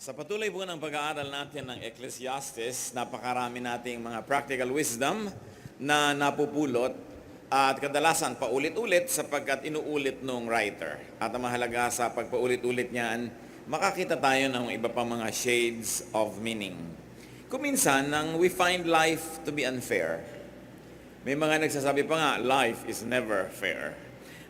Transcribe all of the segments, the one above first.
Sa patuloy po ng pag-aaral natin ng Ecclesiastes, napakarami nating mga practical wisdom na napupulot at kadalasan paulit-ulit sapagkat inuulit nung writer. At ang mahalaga sa pagpaulit-ulit niyan, makakita tayo ng iba pang mga shades of meaning. Kung minsan, we find life to be unfair. May mga nagsasabi pa nga, life is never fair.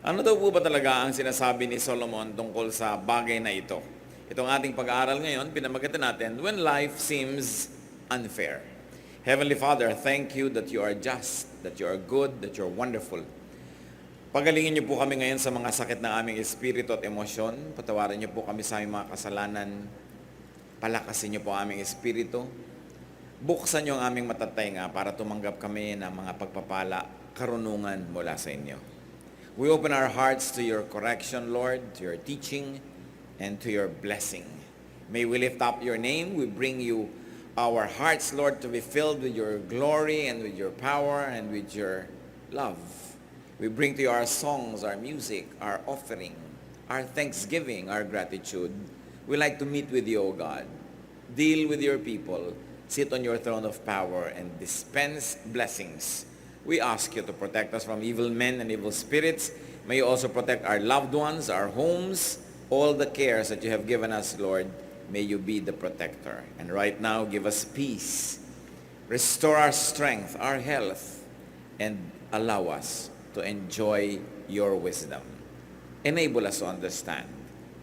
Ano daw po ba talaga ang sinasabi ni Solomon tungkol sa bagay na ito? Itong ating pag-aaral ngayon, pinamagatan natin, when life seems unfair. Heavenly Father, thank you that you are just, that you are good, that you are wonderful. Pagalingin niyo po kami ngayon sa mga sakit ng aming espiritu at emosyon. Patawarin niyo po kami sa aming mga kasalanan. Palakasin niyo po aming espiritu. Buksan niyo ang aming matatenga para tumanggap kami ng mga pagpapala, karunungan mula sa inyo. We open our hearts to your correction, Lord, to your teaching, and to your blessing. May we lift up your name. We bring you our hearts, Lord, to be filled with your glory and with your power and with your love. We bring to you our songs, our music, our offering, our thanksgiving, our gratitude. We like to meet with you, O God. Deal with your people. Sit on your throne of power and dispense blessings. We ask you to protect us from evil men and evil spirits. May you also protect our loved ones, our homes, all the cares that you have given us, Lord. May you be the protector. And right now, give us peace. Restore our strength, our health, and allow us to enjoy your wisdom. Enable us to understand.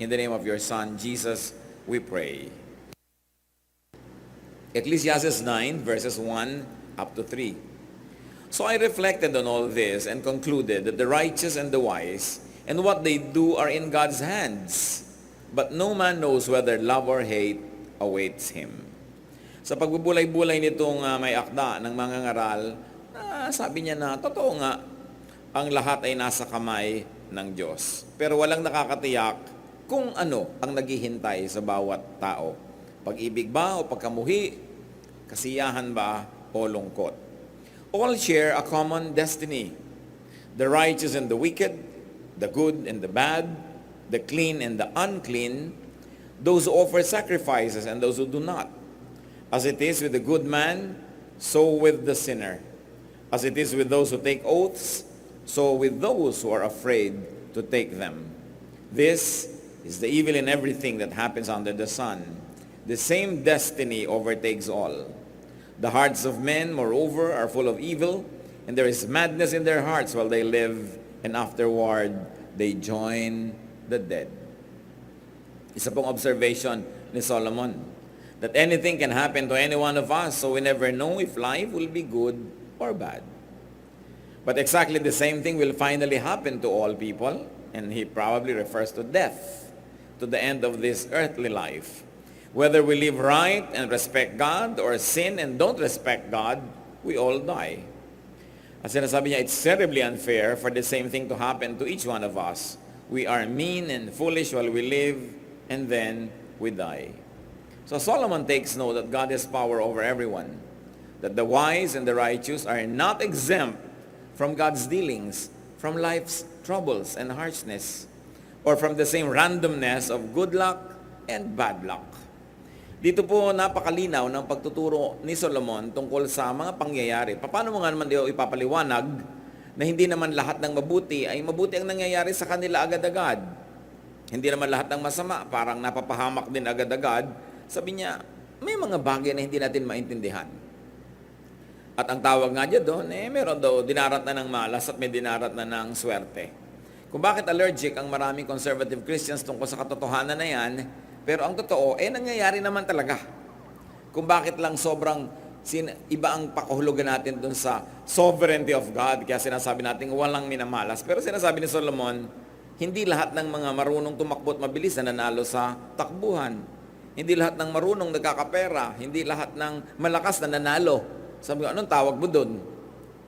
In the name of your Son, Jesus, we pray. Ecclesiastes 9, verses 1 up to 3. So I reflected on all this and concluded that the righteous and the wise and what they do are in God's hands. But no man knows whether love or hate awaits him. Sa pagbubulay-bulay nitong may akda ng mga ngaral, sabi niya na, totoo nga, ang lahat ay nasa kamay ng Diyos. Pero walang nakakatiyak kung ano ang naghihintay sa bawat tao. Pag-ibig ba o pagkamuhi, kasiyahan ba o lungkot. All share a common destiny. The righteous and the wicked, the good and the bad, the clean and the unclean, those who offer sacrifices and those who do not. As it is with the good man, so with the sinner. As it is with those who take oaths, so with those who are afraid to take them. This is the evil in everything that happens under the sun. The same destiny overtakes all. The hearts of men, moreover, are full of evil, and there is madness in their hearts while they live, and afterward, they join the dead. Isa pong observation ni Solomon, that anything can happen to any one of us, so we never know if life will be good or bad. But exactly the same thing will finally happen to all people, and he probably refers to death, to the end of this earthly life. Whether we live right and respect God, or sin and don't respect God, we all die. At sinasabi niya, it's terribly unfair for the same thing to happen to each one of us. We are mean and foolish while we live, and then we die. So Solomon takes note that God has power over everyone, that the wise and the righteous are not exempt from God's dealings, from life's troubles and harshness, or from the same randomness of good luck and bad luck. Dito po napakalinaw ng pagtuturo ni Solomon tungkol sa mga pangyayari. Paano mo nga naman ito ipapaliwanag na hindi naman lahat ng mabuti ay mabuti ang nangyayari sa kanila agad-agad. Hindi naman lahat ng masama, parang napapahamak din agad-agad. Sabi niya, may mga bagay na hindi natin maintindihan. At ang tawag nga dyan doon, meron daw dinarat na ng malas at may dinarat na ng swerte. Kung bakit allergic ang maraming conservative Christians tungkol sa katotohanan na yan, pero ang totoo, nangyayari naman talaga. Kung bakit lang sobrang iba ang pakahulugan natin dun sa sovereignty of God, kaya sinasabi natin walang minamalas. Pero sinasabi ni Solomon, hindi lahat ng mga marunong tumakbo at mabilis na nanalo sa takbuhan. Hindi lahat ng marunong nagkakapera. Hindi lahat ng malakas na nanalo. Sabi ko, anong tawag mo dun?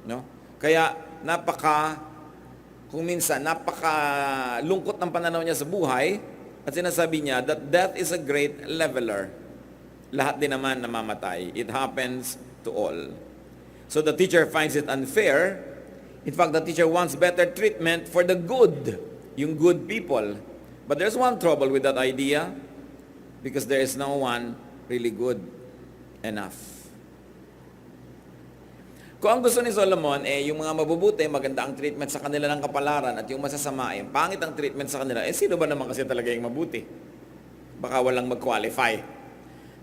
No? Kaya kung minsan, napakalungkot ng pananaw niya sa buhay. At sinasabi niya that death is a great leveler. Lahat din naman namamatay. It happens to all. So the teacher finds it unfair. In fact, the teacher wants better treatment for the good, yung good people. But there's one trouble with that idea. because there is no one really good enough. Kung ang gusto ni Solomon, yung mga mabubuti, maganda ang treatment sa kanila ng kapalaran, at yung masasama, pangit ang treatment sa kanila, sino ba naman kasi talaga yung mabuti? Baka walang mag-qualify.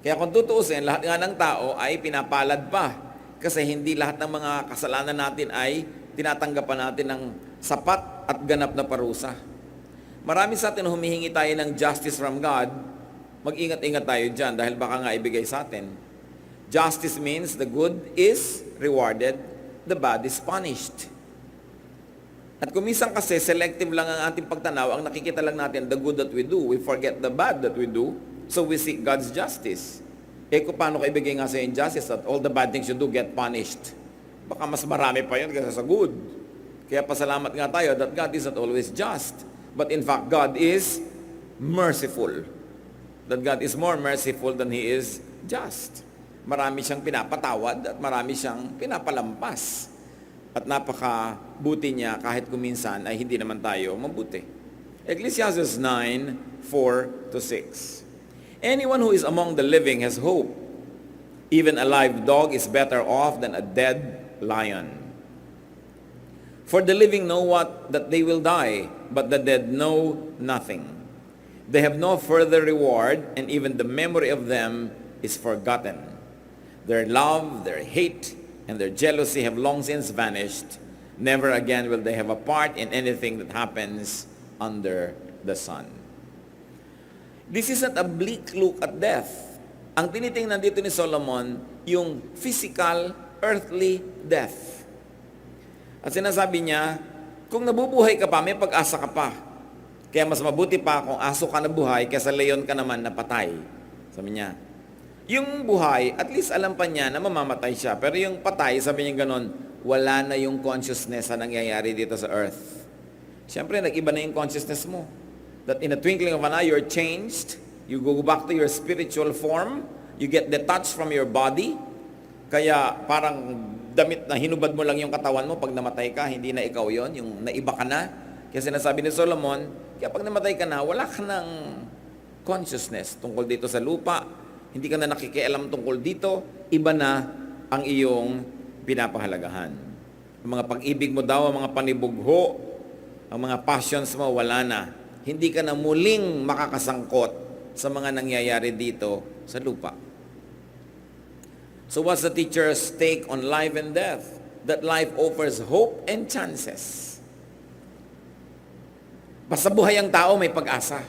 Kaya kung tutuusin, lahat nga ng tao ay pinapalad pa. Kasi hindi lahat ng mga kasalanan natin ay tinatanggapan natin ng sapat at ganap na parusa. Marami sa atin humihingi tayo ng justice from God. Mag-ingat-ingat tayo dyan dahil baka nga ibigay sa atin. Justice means the good is rewarded, the bad is punished. At kung minsan kasi selective lang ang ating pagtanaw, ang nakikita lang natin the good that we do, we forget the bad that we do, so we seek God's justice. Kung paano ka ibigay nga sa yung justice that all the bad things you do get punished? Baka mas marami pa yun kaysa sa good. Kaya pasalamat nga tayo that God is not always just. But in fact, God is merciful. That God is more merciful than He is just. Marami siyang pinapatawad at marami siyang pinapalampas. At napakabuti niya kahit kuminsan ay hindi naman tayo mabuti. Ecclesiastes 9:4-6. Anyone who is among the living has hope. Even a live dog is better off than a dead lion. For the living know that they will die, but the dead know nothing. They have no further reward, and even the memory of them is forgotten. Their love, their hate, and their jealousy have long since vanished. Never again will they have a part in anything that happens under the sun. This is not a bleak look at death. Ang tinitingnan dito ni Solomon, yung physical, earthly death. At sinasabi niya, kung nabubuhay ka pa, may pag-asa ka pa. Kaya mas mabuti pa kung aso ka na buhay kaysa leon ka naman na patay. Sabi niya, yung buhay, at least alam pa niya na mamamatay siya. Pero yung patay, sabi niya ganon, wala na yung consciousness na nangyayari dito sa earth. Siyempre, nag-iba na yung consciousness mo. That in a twinkling of an eye, you're changed. You go back to your spiritual form. You get detached from your body. Kaya parang damit na hinubad mo lang yung katawan mo pag namatay ka, hindi na ikaw yon, yung naiba ka na. Kaya sinasabi ni Solomon, kaya pag namatay ka na, wala ka ng consciousness tungkol dito sa lupa. Hindi ka na nakikialam tungkol dito, iba na ang iyong pinapahalagahan. Ang mga pag-ibig mo daw, ang mga panibugho, ang mga passions mo, wala na. Hindi ka na muling makakasangkot sa mga nangyayari dito sa lupa. So what's the teacher's take on life and death? That life offers hope and chances. Basta buhay ang tao, may pag-asa.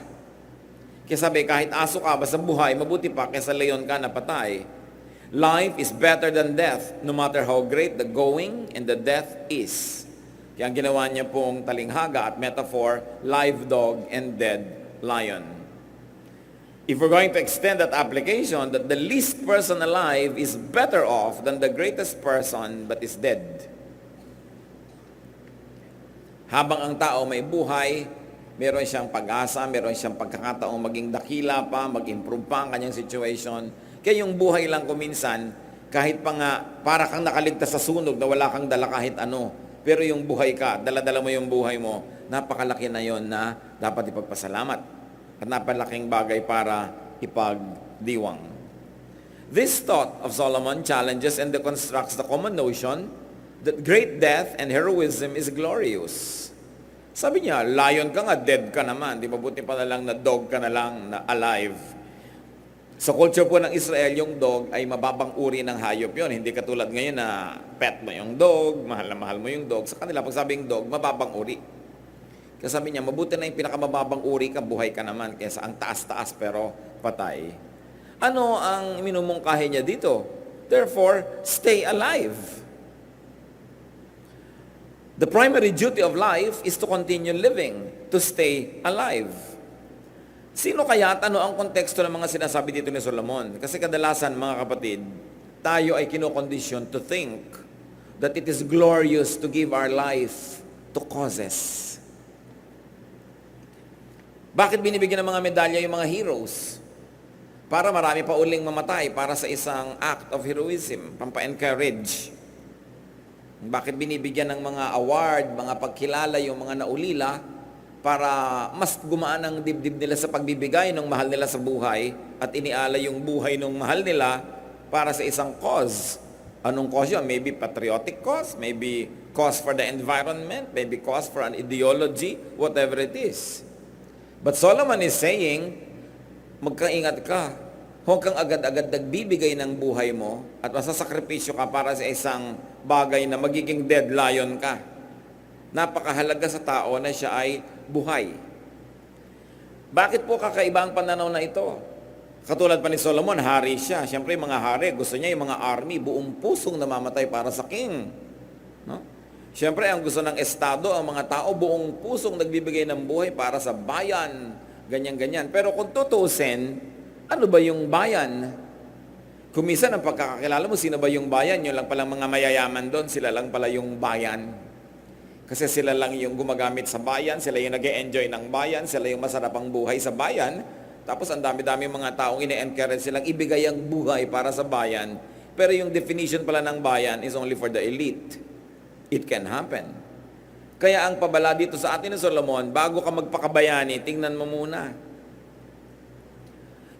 Kaya sabi, kahit aso ka, basta buhay, mabuti pa kaysa leon ka na patay. Life is better than death, no matter how great the going and the death is. Kaya ang ginawa niya pong talinghaga at metaphor, live dog and dead lion. If we're going to extend that application, that the least person alive is better off than the greatest person but is dead. Habang ang tao may buhay, meron siyang pag-asa, meron siyang pagkakataong maging dakila pa, mag-improve pa ang kanyang situation. Kaya yung buhay lang kuminsan, kahit pa nga para kang nakaligtas sa sunog na wala kang dala kahit ano, pero yung buhay ka, dala-dala mo yung buhay mo, napakalaki na yon na dapat ipagpasalamat. At napalaking bagay para ipagdiwang. This thought of Solomon challenges and deconstructs the common notion that great death and heroism is glorious. Sabi niya, lion ka nga, dead ka naman. Di ba buti pa na lang na dog ka na lang, na alive. Sa culture po ng Israel, yung dog ay mababang uri ng hayop yon. Hindi katulad ngayon na pet mo yung dog, mahal na mahal mo yung dog. Sa kanila, pag sabing dog, mababang uri. Kaya sabi niya, mabuti na yung pinakamababang uri ka, buhay ka naman, kaysa ang taas-taas pero patay. Ano ang minumungkahi niya dito? Therefore, stay alive. The primary duty of life is to continue living, to stay alive. Sino kaya at ano ang konteksto ng mga sinasabi dito ni Solomon? Kasi kadalasan, mga kapatid, tayo ay kinokondisyon to think that it is glorious to give our life to causes. Bakit binibigyan ng mga medalya yung mga heroes? Para marami pa uling mamatay para sa isang act of heroism, pampa-encourage. Bakit binibigyan ng mga award, mga pagkilala yung mga naulila? para mas gumaan ang dibdib nila sa pagbibigay ng mahal nila sa buhay at iniala yung buhay ng mahal nila para sa isang cause. Anong cause yun? Maybe patriotic cause, maybe cause for the environment, maybe cause for an ideology, whatever it is. But Solomon is saying, magkaingat ka. Huwag kang agad-agad nagbibigay ng buhay mo at masasakripisyo ka para sa isang bagay na magiging dead lion ka. Napakahalaga sa tao na siya ay buhay. Bakit po kakaiba ang pananaw na ito? Katulad pa ni Solomon, hari siya. Siyempre, mga hari, gusto niya yung mga army, buong pusong namamatay para sa king. No? Siyempre, ang gusto ng estado, ang mga tao, buong pusong nagbibigay ng buhay para sa bayan. Ganyan-ganyan. Pero kung tutusin, ano ba yung bayan? Kung minsan ang pagkakakilala mo, sino ba yung bayan? Yun lang palang mga mayayaman doon, sila lang pala yung bayan. Kasi sila lang yung gumagamit sa bayan, sila yung nag-e-enjoy ng bayan, sila yung masarap ang buhay sa bayan. Tapos ang dami-dami mga taong ine-encourage silang ibigay ang buhay para sa bayan. Pero yung definition pala ng bayan is only for the elite. It can happen. Kaya ang pabala dito sa atin ni Solomon, bago ka magpakabayani, tingnan mo muna.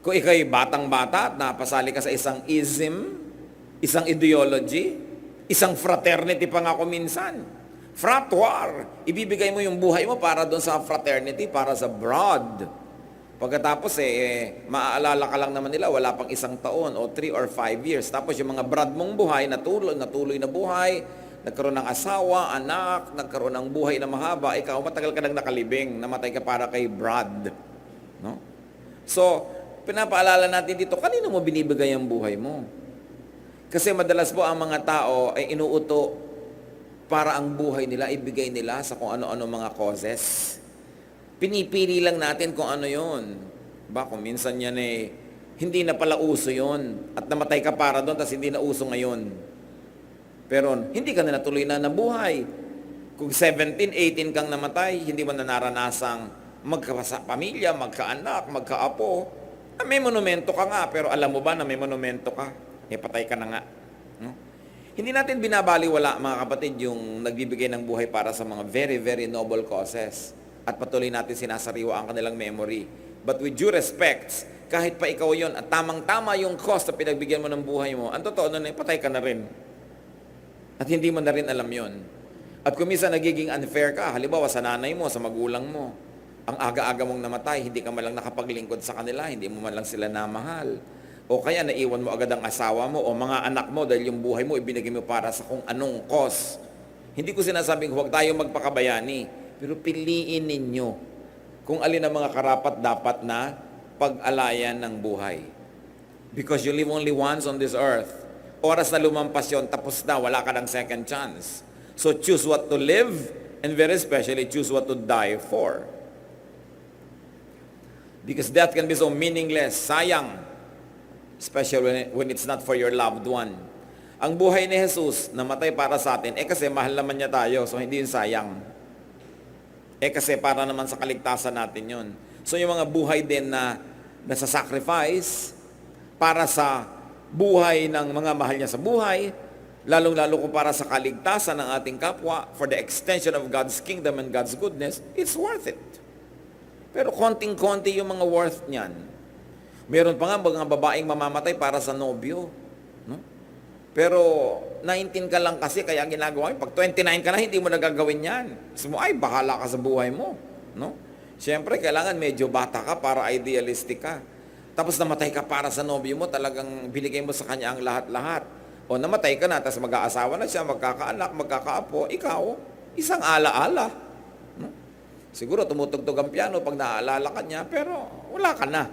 Kung ikaw'y batang-bata at napasali ka sa isang ism, isang ideology, isang fraternity pa nga kung minsan, frat war, ibibigay mo yung buhay mo para doon sa fraternity, para sa broad. Pagkatapos maaalala ka lang naman nila, wala pang isang taon o 3 or 5 years. Tapos yung mga broad mong buhay, natuloy na buhay, nagkaroon ng asawa, anak, nagkaroon ng buhay na mahaba, ikaw matagal ka nang nakalibing, namatay ka para kay Brad. No? So, pinapaalala natin dito, kanino mo binibigay ang buhay mo? Kasi madalas po ang mga tao ay inuuto para ang buhay nila, ibigay nila sa kung ano-ano mga causes. Pinipili lang natin kung ano yon. Ba, kung minsan yan hindi na pala uso yon at namatay ka para doon, tapos hindi na uso ngayon. Pero hindi ka na natuloy na nabuhay. Kung 17, 18 kang namatay, hindi mo na naranasang magkapamilya, magkaanak, magkaapo. May monumento ka nga, pero alam mo ba na may monumento ka? Patay ka na nga. No? Hindi natin binabaliwala, mga kapatid, yung nagbibigay ng buhay para sa mga very, very noble causes. At patuloy natin sinasariwa ang kanilang memory. But with due respect, kahit pa ikaw yon at tamang-tama yung cause na pinagbigyan mo ng buhay mo, ang totoo nun patay ka na rin. At hindi mo na rin alam yon. At kung minsan nagiging unfair ka, halimbawa sa nanay mo, sa magulang mo, ang aga-aga mong namatay, hindi ka man lang nakapaglingkod sa kanila, hindi mo man lang sila namahal. O kaya naiwan mo agad ang asawa mo o mga anak mo dahil yung buhay mo ibinigay mo para sa kung anong cause. Hindi ko sinasabing huwag tayo magpakabayani, pero piliin ninyo kung alin ang mga karapat dapat na pag-alayan ng buhay. Because you live only once on this earth. Oras na lumampas yun, tapos na, wala ka ng second chance. So choose what to live and very especially choose what to die for. Because death can be so meaningless, sayang, especially when it's not for your loved one. Ang buhay ni Jesus, namatay para sa atin, kasi mahal naman niya tayo, so hindi yun sayang. Kasi para naman sa kaligtasan natin yun. So yung mga buhay din na nasa-sacrifice para sa buhay ng mga mahal niya sa buhay, lalong-lalo ko para sa kaligtasan ng ating kapwa, for the extension of God's kingdom and God's goodness, it's worth it. Pero konting-konti yung mga worth niyan. Meron pa nga mga babaeng mamamatay para sa nobyo. No? Pero 19 ka lang kasi kaya ginagawa mo. Pag 29 ka na, hindi mo nagagawin yan. Kasi mo, ay, bahala ka sa buhay mo. No? Siyempre, kailangan medyo bata ka para idealistic ka. Tapos namatay ka para sa nobyo mo, talagang binigay mo sa kanya ang lahat-lahat. O namatay ka na, tapos mag-aasawa na siya, magkakaanak, magkakaapo, ikaw, isang ala-ala. No? Siguro tumutugtog ang piano pag naaalala ka niya, pero wala ka na.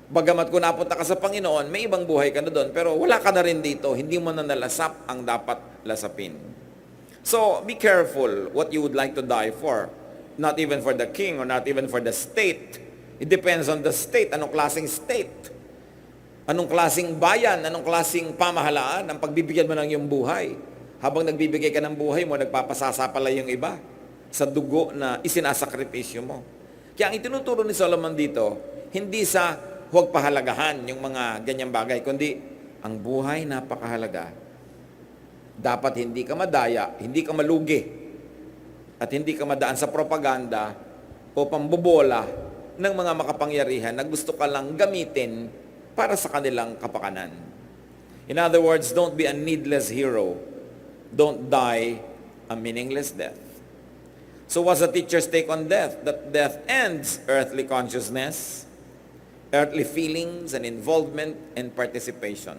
Bagamat kung napunta ka sa Panginoon, may ibang buhay ka na doon, pero wala ka na rin dito. Hindi mo na nalasap ang dapat lasapin. So, be careful what you would like to die for. Not even for the king or not even for the state. It depends on the state. Anong klaseng state? Anong klaseng bayan? Anong klaseng pamahalaan ang pagbibigyan mo ng iyong buhay? Habang nagbibigay ka ng buhay mo, nagpapasasa pala yung iba sa dugo na isinasakripisyo mo. Kaya ang itinuturo ni Solomon dito, hindi sa huwag pahalagahan yung mga ganyang bagay, kundi ang buhay napakahalaga. Dapat hindi ka madaya, hindi ka malugi. At hindi ka madaan sa propaganda o pambobola ng mga makapangyarihan na gusto ka lang gamitin para sa kanilang kapakanan. In other words, don't be a needless hero. Don't die a meaningless death. So what's the teacher's take on death? That death ends earthly consciousness, earthly feelings and involvement and participation.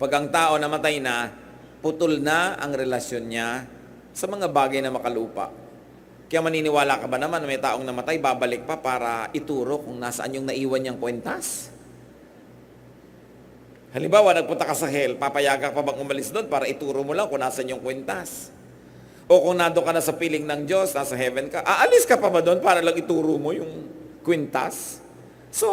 Pag ang tao namatay na, putol na ang relasyon niya sa mga bagay na makalupa. Kaya maniniwala ka ba naman na may taong namatay, babalik pa para ituro kung nasaan yung naiwan niyang kwentas? Halimbawa, nagpunta ka sa hell, papayagan pa bang umalis doon para ituro mo lang kung nasaan yung kwentas? O kung nando ka na sa piling ng Diyos, nasa heaven ka, aalis ka pa ba doon para lang ituro mo yung kwintas? So,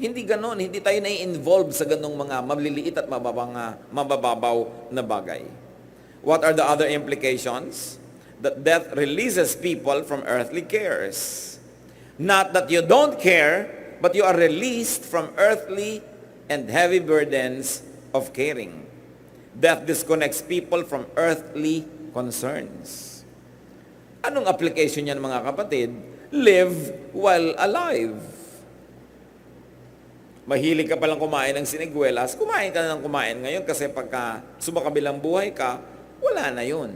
hindi ganon, hindi tayo nai-involve sa ganong mga maliliit at mabababaw na bagay. What are the other implications? That death releases people from earthly cares. Not that you don't care, but you are released from earthly and heavy burdens of caring. Death disconnects people from earthly concerns. Anong application yan, mga kapatid? Live while alive. Mahilig ka palang kumain ng siniguelas, kumain ka na ng kumain ngayon kasi pagka sumakabilang buhay ka, wala na yun.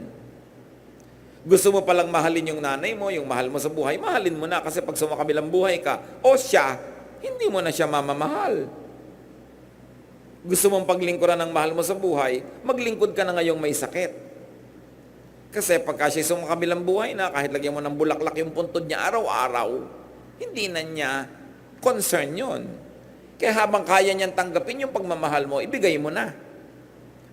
Gusto mo palang mahalin yung nanay mo, yung mahal mo sa buhay, mahalin mo na kasi pag sumakabilang buhay ka, o siya, hindi mo na siya mamamahal. Gusto mong paglingkuran ng mahal mo sa buhay, maglingkod ka na ngayong may sakit. Kasi pagka siya sumakabilang buhay na, kahit lagyan mo ng bulaklak yung puntod niya araw-araw, hindi na niya concern yun. Kaya habang kaya niyang tanggapin yung pagmamahal mo, ibigay mo na.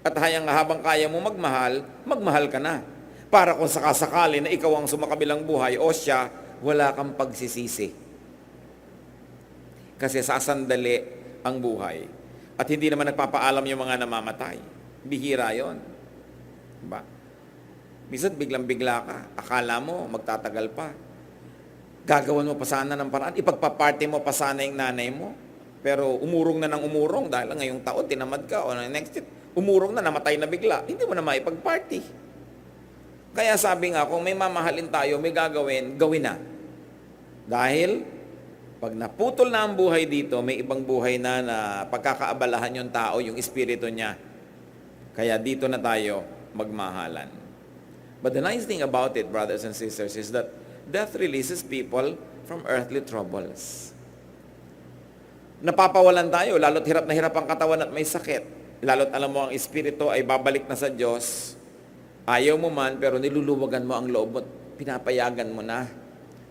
At habang kaya mo magmahal, magmahal ka na. Para kung sakasakali na ikaw ang sumakabilang buhay o siya, wala kang pagsisisi. Kasi sasandali ang buhay. At hindi naman nagpapaalam yung mga namamatay. Bihira yon. Diba? Minsan biglang-bigla ka. Akala mo magtatagal pa. Gagawan mo pa sana ng paraan. Ipagpaparty mo pa sana yung nanay mo. Pero umurong na ng umurong dahil ngayong taon tinamad ka o next year, umurong na, namatay na bigla. Hindi mo na maipag-party. Kaya sabi nga, kung may mamahalin tayo, may gagawin, gawin na. Dahil pag naputol na ang buhay dito, may ibang buhay na pagkakaabalahan yung tao, yung espiritu niya. Kaya dito na tayo magmahalan. But the nice thing about it, brothers and sisters, is that death releases people from earthly troubles. Napapawalan tayo, lalo't hirap na hirap ang katawan at may sakit. Lalo't alam mo ang espiritu ay babalik na sa Diyos. Ayaw mo man, pero niluluwagan mo ang loob mo, pinapayagan mo na.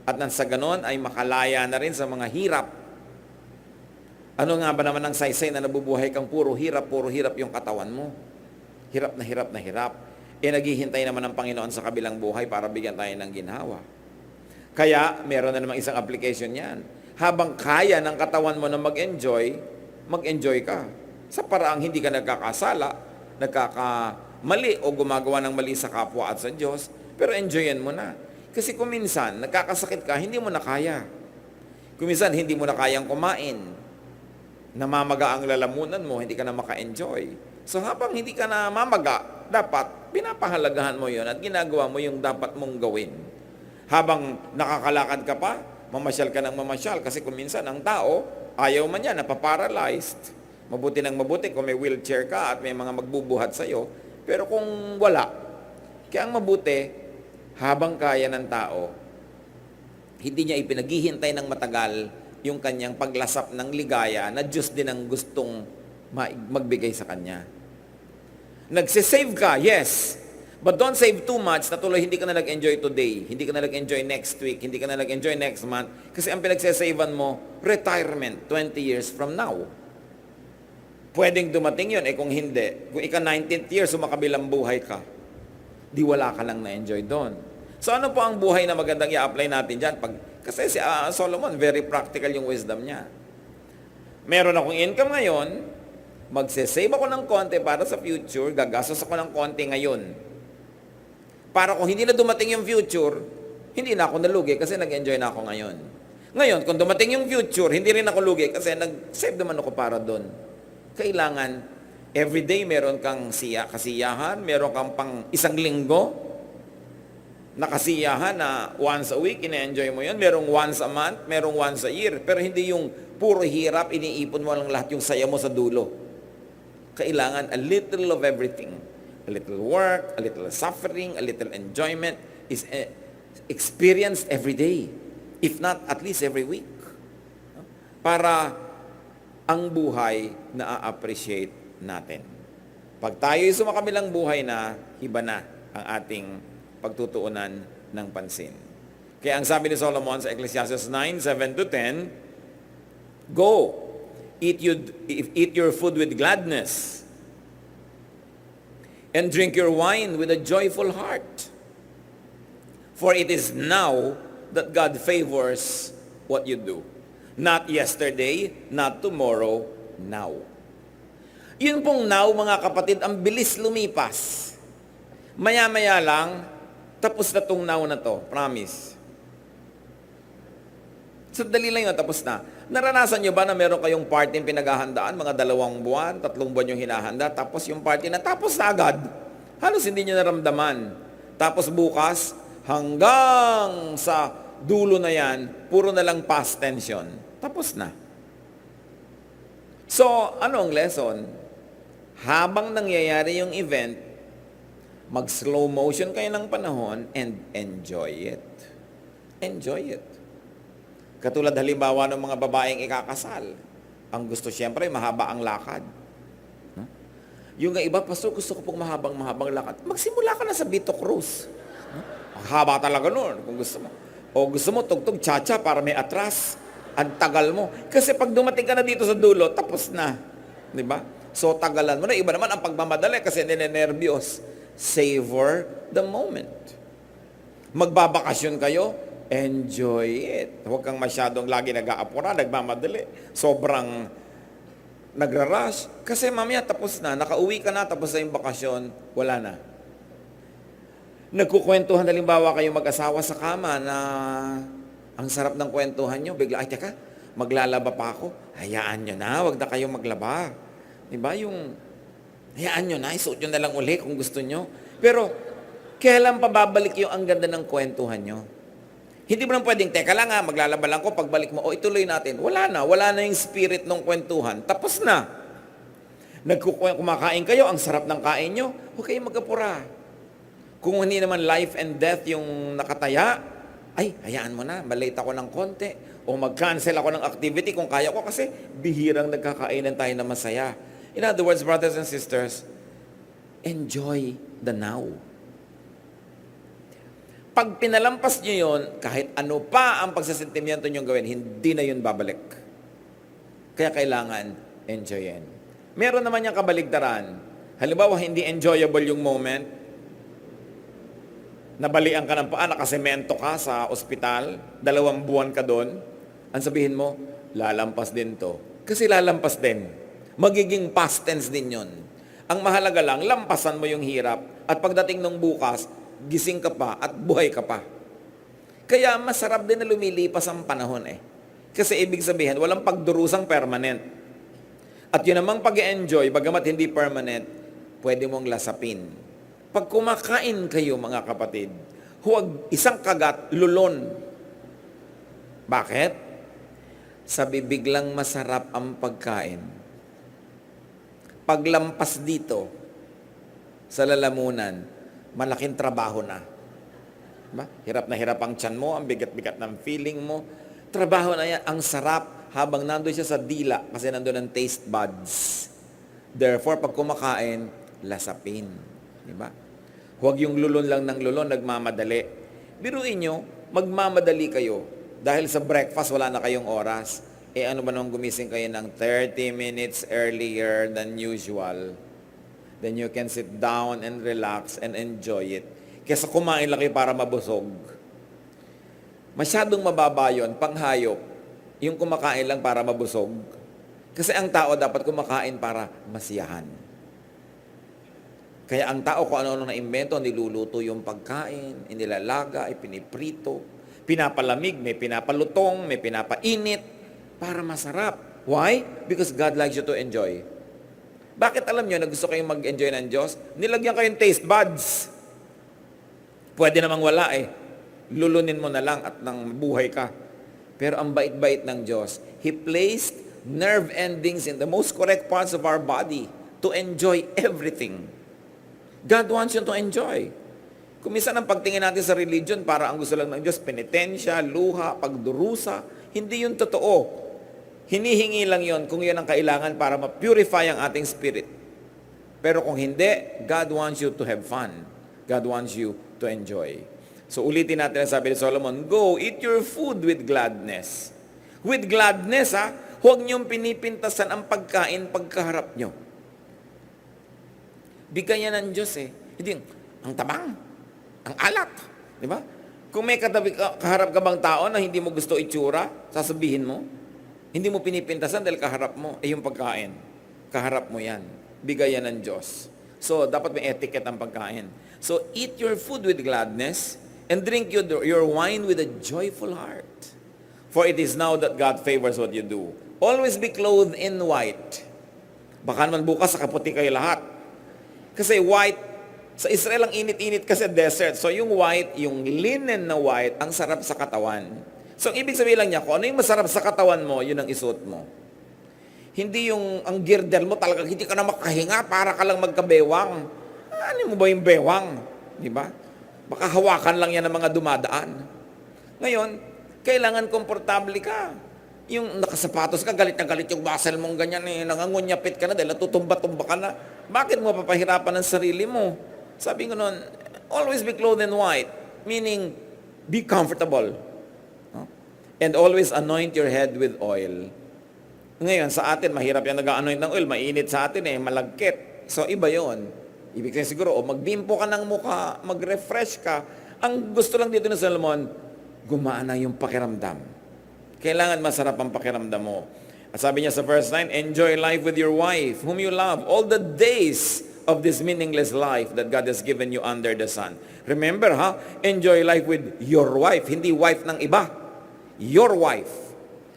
At nang sa ganon ay makalaya na rin sa mga hirap. Ano nga ba naman ang saysay na nabubuhay kang puro hirap yung katawan mo? Hirap na hirap na hirap. Naghihintay naman ng Panginoon sa kabilang buhay para bigyan tayo ng ginhawa. Kaya, meron na namang isang application yan. Habang kaya ng katawan mo na mag-enjoy ka. Sa paraang hindi ka nagkakasala, nagkakamali o gumagawa ng mali sa kapwa at sa Diyos, pero enjoyan mo na. Kasi kung minsan, nagkakasakit ka, hindi mo na kaya. Kung minsan, hindi mo na kayang kumain. Namamaga ang lalamunan mo, hindi ka na maka-enjoy. So habang hindi ka na mamaga, dapat pinapahalagahan mo yon at ginagawa mo yung dapat mong gawin. Habang nakakalakad ka pa, mamasyal ka ng mamasyal. Kasi kung minsan, ang tao, ayaw man yan, napaparalyzed. Mabuti ng mabuti kung may wheelchair ka at may mga magbubuhat sa'yo. Pero kung wala, kaya ang mabuti, habang kaya ng tao, hindi niya ipinaghihintay ng matagal yung kanyang paglasap ng ligaya na Diyos din ang gustong magbigay sa kanya. Nagsisave ka, yes. But don't save too much na tuloy hindi ka na nag-enjoy today, hindi ka na nag-enjoy next week, hindi ka na nag-enjoy next month. Kasi ang pinagsasavean mo, retirement 20 years from now. Pwedeng dumating yun, kung hindi. Kung ika 19th year, sumakabilang buhay ka, di wala ka lang na-enjoy doon. So ano po ang buhay na magandang i-apply natin dyan? Kasi si Solomon, very practical yung wisdom niya. Meron akong income ngayon, magsasave ako ng konti para sa future, gagastos ako ng konti ngayon. Para kung hindi na dumating yung future, hindi na ako nalugi kasi nag-enjoy na ako ngayon. Ngayon, kung dumating yung future, hindi rin ako lugi kasi nag-save naman ako para doon. Kailangan, everyday meron kang kasiyahan, meron kang pang isang linggo, nakasiyahan na once a week, ina-enjoy mo yan. Merong once a month, merong once a year. Pero hindi yung puro hirap, iniipon mo lang lahat yung saya mo sa dulo. Kailangan a little of everything. A little work, a little suffering, a little enjoyment is experienced every day. If not, at least every week. Para ang buhay na a-appreciate natin. Pag tayo'y sumakabilang buhay na, iba na ang ating pagtutuunan ng pansin. Kaya ang sabi ni Solomon sa Ecclesiastes 9:7-10, go, eat your food with gladness, and drink your wine with a joyful heart. For it is now that God favors what you do. Not yesterday, not tomorrow, now. Yun pong now, mga kapatid, ang bilis lumipas. Maya-maya lang, tapos na tong now na to. Promise. Sandali lang yun, tapos na. Naranasan nyo ba na meron kayong party yung pinaghahandaan, mga 2 buwan, 3 buwan yung hinahanda, tapos yung party na tapos na agad. Halos hindi nyo naramdaman. Tapos bukas, hanggang sa dulo na yan, puro na lang past tension. Tapos na. So, ano ang lesson? Habang nangyayari yung event, mag-slow motion kayo ng panahon and enjoy it. Enjoy it. Katulad halimbawa ng mga babaeng ikakasal. Ang gusto siyempre, mahaba ang lakad. Yung iba, pastor, gusto ko pong mahabang lakad. Magsimula ka na sa Vito Cruz. Ang haba talaga nun, kung gusto mo. O gusto mo, tugtog cha-cha para may atras. Ang tagal mo. Kasi pag dumating ka na dito sa dulo, tapos na. Di ba? So, tagalan mo na. Iba naman ang pagmamadali kasi ninenervyos. Savor the moment. Magbabakasyon kayo, enjoy it. Huwag kang masyadong lagi nag-aapura, nagmamadali. Sobrang nagra-rush. Kasi mamaya tapos na, nakauwi ka na, tapos na yung bakasyon, wala na. Nagkukwentuhan, halimbawa kayo mag-asawa sa kama na ang sarap ng kwentuhan nyo. Bigla, ay teka, maglalaba pa ako. Hayaan nyo na, wag na kayo maglaba. Diba yung, hayaan nyo na, isuot nyo na lang uli kung gusto nyo. Pero, kailan pa babalik yung ang ganda ng kwentuhan nyo? Hindi mo nang pwedeng, teka lang ha, maglalaba lang ko, pagbalik mo, ituloy natin. Wala na yung spirit ng kwentuhan. Tapos na. Kumakain kayo, ang sarap ng kain nyo, huwag kayong mag-apura. Kung hindi naman life and death yung nakataya, ay, hayaan mo na, malate ako ng konti. O mag-cancel ako ng activity kung kaya ko kasi bihirang nagkakainan tayo na masaya. In other words, brothers and sisters, enjoy the now. Pag pinalampas nyo yun, kahit ano pa ang pagsasentimiento nyo gawin, hindi na yun babalik. Kaya kailangan enjoyin. Meron naman yung kabaligtaran. Halimbawa, hindi enjoyable yung moment, nabalian ka ng paa, nakasemento ka sa ospital, 2 buwan ka doon, ang sabihin mo, lalampas din to. Kasi lalampas din. Magiging past tense din yun. Ang mahalaga lang, lampasan mo yung hirap, at pagdating ng bukas, gising ka pa at buhay ka pa. Kaya masarap din na lumilipas ang panahon eh. Kasi ibig sabihin, walang pagdurusang permanent. At yun namang pag-enjoy, bagamat hindi permanent, pwede mong lasapin. Pag kumakain kayo, mga kapatid, huwag isang kagat, lulon. Bakit? Sa bibig lang masarap ang pagkain. Paglampas dito, sa lalamunan, malaking trabaho na. Diba? Hirap na hirap ang tiyan mo, ang bigat-bigat ng feeling mo. Trabaho na yan, ang sarap habang nandoon siya sa dila kasi nandoon ang taste buds. Therefore, pag kumakain, lasapin. Diba? Huwag yung lulon lang ng lulon, nagmamadali. Biruin nyo, magmamadali kayo. Dahil sa breakfast, wala na kayong oras. Ano ba nung gumising kayo ng 30 minutes earlier than usual? Then you can sit down and relax and enjoy it. Kesa kumain lang kayo para mabusog. Masyadong mababa yun, panghayop. Yung kumakain lang para mabusog. Kasi ang tao dapat kumakain para masiyahan. Kaya ang tao kung ano-ano na invento, niluluto yung pagkain, inilalaga, ipiniprito, pinapalamig, may pinapalutong, may pinapainit, para masarap. Why? Because God likes you to enjoy. Bakit alam nyo na gusto kayong mag-enjoy ng Diyos? Nilagyan kayong taste buds. Pwede namang wala eh. Lulunin mo na lang at nang buhay ka. Pero ang bait-bait ng Diyos, He placed nerve endings in the most correct parts of our body to enjoy everything. God wants you to enjoy. Kung minsan ang pagtingin natin sa religion, para ang gusto lang ng Diyos, penitensya, luha, pagdurusa, hindi yun totoo. Hinihingi lang yun kung yun ang kailangan para ma-purify ang ating spirit. Pero kung hindi, God wants you to have fun. God wants you to enjoy. So ulitin natin ang sabi ni Solomon, go, eat your food with gladness. With gladness, huwag niyong pinipintasan ang pagkain pagkaharap niyo. Bigyan ng Diyos eh. Hindi, ang tabang, ang alat. Di ba? Kung may kaharap ka bang tao na hindi mo gusto itsura, sasabihin mo, hindi mo pinipintasan dahil kaharap mo, yung pagkain. Kaharap mo yan. Bigayan ng Diyos. So, dapat may etiquette ang pagkain. So, eat your food with gladness and drink your wine with a joyful heart. For it is now that God favors what you do. Always be clothed in white. Baka naman bukas sa kaputi kayo lahat. Kasi white, sa Israel ang init-init kasi desert. So yung white, yung linen na white, ang sarap sa katawan. So ang ibig sabihin lang niya, kung ano yung masarap sa katawan mo, yun ang isuot mo. Hindi yung ang girdle mo talaga, hindi ka na makahinga para ka lang magkabewang. Ano mo ba yung bewang? Di ba? Baka hawakan lang yan ng mga dumadaan. Ngayon, kailangan komportable ka. Yung nakasapatos ka, galit na galit yung muscle mong ganyan eh, nangangunyapit ka na dahil natutumba-tumba ka na. Bakit mo papahirapan ang sarili mo? Sabi ko noon, always be clothed in white, meaning be comfortable. No? And always anoint your head with oil. Ngayon, sa atin, mahirap yan nag-anoint ng oil, mainit sa atin eh, malagkit. So, iba yon. Ibig sabihin siguro, magbimpo ka ng mukha, mag-refresh ka. Ang gusto lang dito ni Solomon, gumana yung pakiramdam. Kailangan masarap ang pakiramdam mo. At sabi niya sa verse 9, enjoy life with your wife, whom you love, all the days of this meaningless life that God has given you under the sun. Remember, enjoy life with your wife, hindi wife ng iba. Your wife.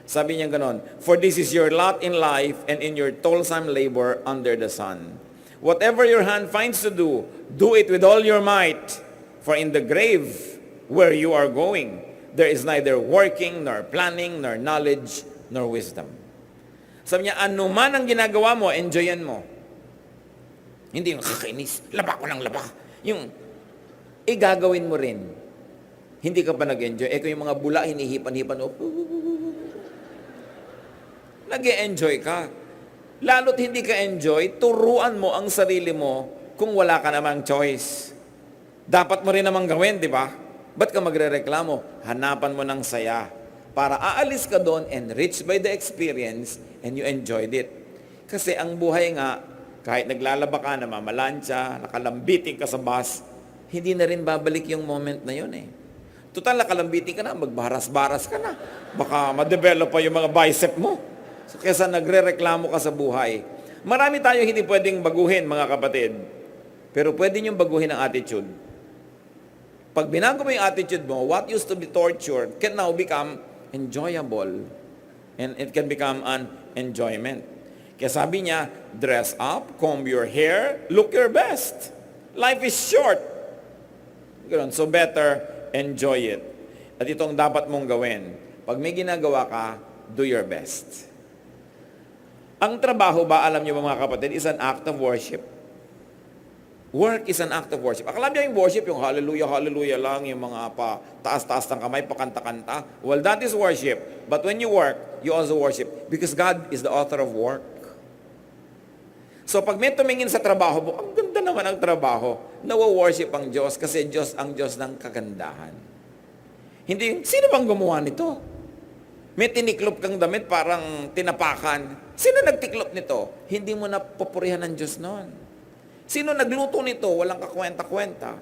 Sabi niya ganon, for this is your lot in life and in your toilsome labor under the sun. Whatever your hand finds to do, do it with all your might. For in the grave where you are going, there is neither working, nor planning, nor knowledge, nor wisdom. Sabi niya, ano man ang ginagawa mo, enjoyan mo. Hindi yung kakainis, laba ko ng laba. Yung, gagawin mo rin. Hindi ka pa nag-enjoy. Kung yung mga bula, hinihipan-hipan, nag-enjoy ka. Lalo't hindi ka enjoy, turuan mo ang sarili mo kung wala ka namang choice. Dapat mo rin namang gawin, di ba? Ba't ka magre-reklamo? Hanapan mo ng saya para aalis ka doon enriched by the experience and you enjoyed it. Kasi ang buhay nga, kahit naglalaba ka, namamalansya, nakalambiting ka sa bus, hindi na rin babalik yung moment na yun eh. Total, nakalambiting ka na, magbaras-baras ka na. Baka ma-develop pa yung mga bicep mo. So, kesa nagre-reklamo ka sa buhay. Marami tayo hindi pwedeng baguhin, mga kapatid. Pero pwede niyong baguhin ang attitude. Pag binago mo yung attitude mo, what used to be torture can now become enjoyable. And it can become an enjoyment. Kaya sabi niya, dress up, comb your hair, look your best. Life is short. So better enjoy it. At itong dapat mong gawin. Pag may ginagawa ka, do your best. Ang trabaho ba, alam niyo mga kapatid, is an act of worship. Work is an act of worship. Akala niyo yung worship, yung hallelujah, hallelujah lang, yung mga pa taas-taas ng kamay, pakanta-kanta. Well, that is worship. But when you work, you also worship. Because God is the author of work. So pag may tumingin sa trabaho mo, ang ganda naman ang trabaho, nawa-worship ang Diyos kasi Diyos ang Diyos ng kagandahan. Hindi, sino bang gumawa nito? May tiniklop kang damit, parang tinapakan. Sino nagtiklop nito? Hindi mo na papurihan ng Diyos noon. Sino nagluto nito? Walang kakwenta-kwenta.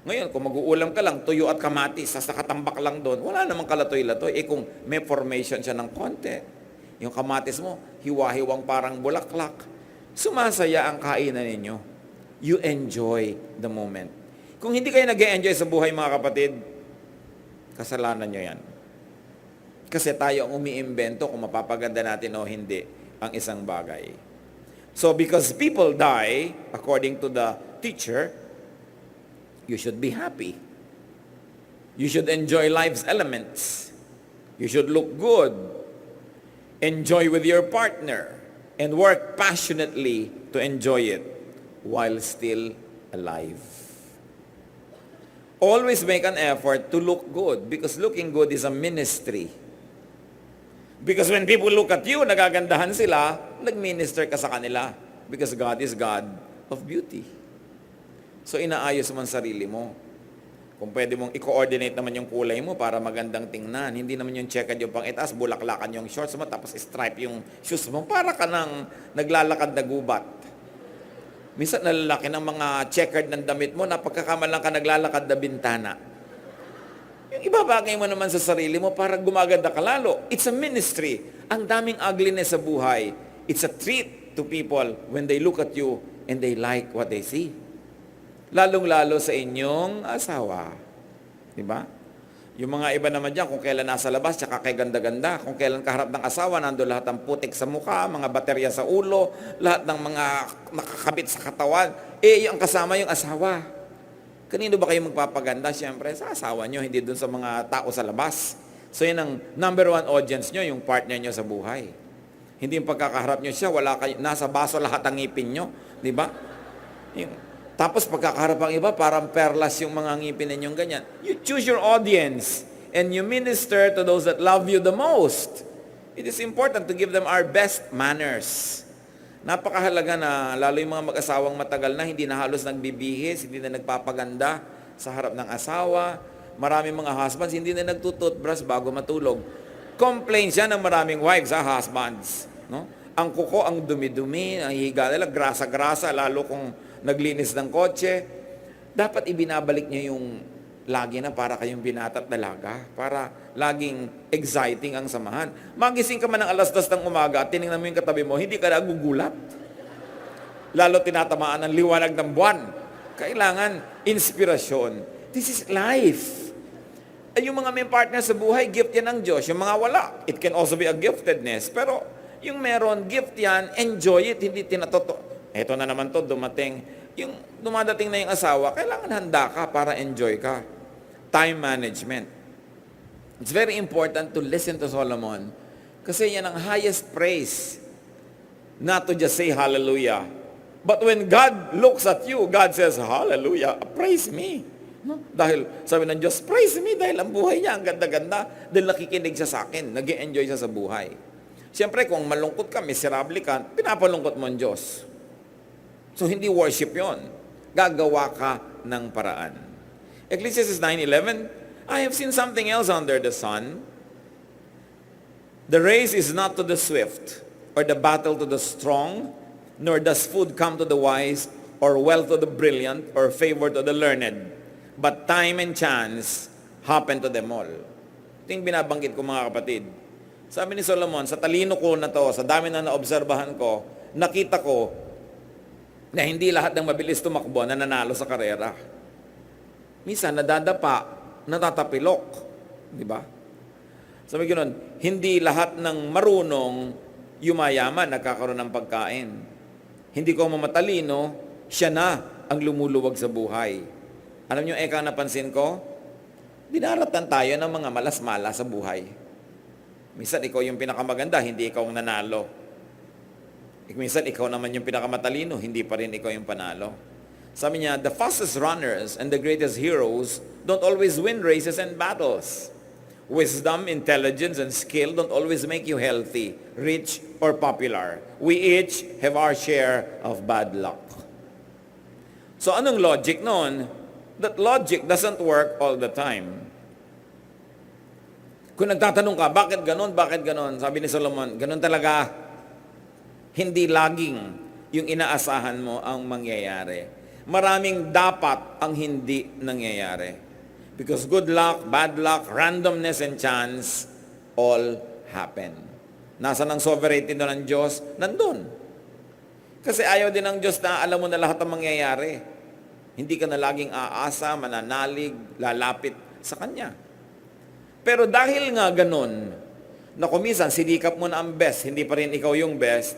Ngayon, kung mag-uulam ka lang, tuyo at kamatis, sa katambak lang doon, wala namang kalatoy-latoy. Kung may formation siya ng konti, yung kamatis mo, hiwa-hiwang parang bulaklak, sumasaya ang kainan ninyo. You enjoy the moment. Kung hindi kayo nag-enjoy sa buhay, mga kapatid, kasalanan nyo yan. Kasi tayo ang umiimbento kung mapapaganda natin o hindi ang isang bagay. So, because people die, according to the teacher, you should be happy. You should enjoy life's elements. You should look good, enjoy with your partner, and work passionately to enjoy it while still alive. Always make an effort to look good because looking good is a ministry. Because when people look at you, nagagandahan sila, nag-minister ka sa kanila. Because God is God of beauty. So inaayos mo ang sarili mo. Kung pwede mong i-coordinate naman yung kulay mo para magandang tingnan. Hindi naman yung checkered yung pang-itaas, bulaklakan yung shorts mo, tapos stripe yung shoes mo. Para ka nang naglalakad na gubat. Minsan nalalaki ng mga checkered ng damit mo, napagkakamalang ka naglalakad na bintana. Yung ibabagay mo naman sa sarili mo para gumaganda ka lalo. It's a ministry. Ang daming ugliness sa buhay. It's a treat to people when they look at you and they like what they see. Lalong-lalo sa inyong asawa. Diba? Yung mga iba naman dyan, kung kailan nasa labas, tsaka kay ganda-ganda. Kung kailan kaharap ng asawa, nando lahat ng putik sa mukha, mga baterya sa ulo, lahat ng mga nakakabit sa katawan. Yung kasama yung asawa. Kanino ba kayo magpapaganda? Siyempre, sa asawa nyo, hindi dun sa mga tao sa labas. So yun ang number one audience nyo, yung partner nyo sa buhay. Hindi yung pagkakaharap nyo siya, wala kayo, nasa baso lahat ang ngipin nyo. Diba? Tapos pagkakaharap ang iba, parang perlas yung mga ngipin ninyong ganyan. You choose your audience and you minister to those that love you the most. It is important to give them our best manners. Napakahalaga na, lalo yung mga mag-asawang matagal na, hindi na halos nagbibihis, hindi na nagpapaganda sa harap ng asawa. Maraming mga husbands, hindi na nagtututbrush bago matulog. Complain siya ng maraming wives, husbands. No? Ang kuko, ang dumi-dumi, ang higa nila, grasa-grasa, lalo kung naglinis ng kotse, dapat ibinabalik niyo yung lagi na para kayong binata at dalaga, para laging exciting ang samahan. Magising ka man ng 2:00 ng umaga at tinignan mo yung katabi mo, hindi ka nagugulat. Lalo tinatamaan ng liwanag ng buwan. Kailangan inspirasyon. This is life. Ay, yung mga may partner sa buhay, gift yan ng Diyos. Yung mga wala, it can also be a giftedness. Pero yung meron, gift yan, enjoy it, hindi tinatoto. Ito na naman to, dumating. Yung dumadating na yung asawa, kailangan handa ka para enjoy ka. Time management. It's very important to listen to Solomon kasi yan ang highest praise. Not to just say hallelujah. But when God looks at you, God says, hallelujah, praise me. No? Dahil sabi ng Diyos, praise me dahil ang buhay niya, ang ganda-ganda, dahil nakikinig siya sa akin, nag-e-enjoy siya sa buhay. Siyempre, kung malungkot ka, miserable ka, pinapalungkot mo ang Diyos. So, hindi worship yon. Gagawa ka ng paraan. Ecclesiastes 9:11, I have seen something else under the sun. The race is not to the swift, or the battle to the strong, nor does food come to the wise, or wealth to the brilliant, or favor to the learned. But time and chance happen to them all. Ito yung binabanggit ko mga kapatid. Sabi ni Solomon, sa talino ko na to, sa dami na naobserbahan ko, nakita ko, na hindi lahat ng mabilis tumakbo na nanalo sa karera. Minsan, nadadapa, natatapilok. Di ba? Sabi ganoon, hindi lahat ng marunong yumayaman, nagkakaroon ng pagkain. Hindi ko mamatalino, siya na ang lumuluwag sa buhay. Alam niyo, eka napansin ko, dinaratan tayo ng mga malas-mala sa buhay. Minsan, ikaw yung pinakamaganda, hindi ikaw ang nanalo. Minsan, ikaw naman yung pinakamatalino, hindi pa rin ikaw yung panalo. Sabi niya, the fastest runners and the greatest heroes don't always win races and battles. Wisdom, intelligence, and skill don't always make you healthy, rich, or popular. We each have our share of bad luck. So, anong logic noon? That logic doesn't work all the time. Kung nagtatanong ka, bakit ganon? Bakit ganon? Sabi ni Solomon, ganon talaga. Hindi laging yung inaasahan mo ang mangyayari. Maraming dapat ang hindi nangyayari. Because good luck, bad luck, randomness, and chance all happen. Nasaan ang sovereignty ng Diyos? Nandun. Kasi ayaw din ng Diyos na alam mo na lahat ang mangyayari. Hindi ka na laging aasa, mananalig, lalapit sa Kanya. Pero dahil nga ganun, na kumisan sinikap mo na ang best, hindi pa rin ikaw yung best,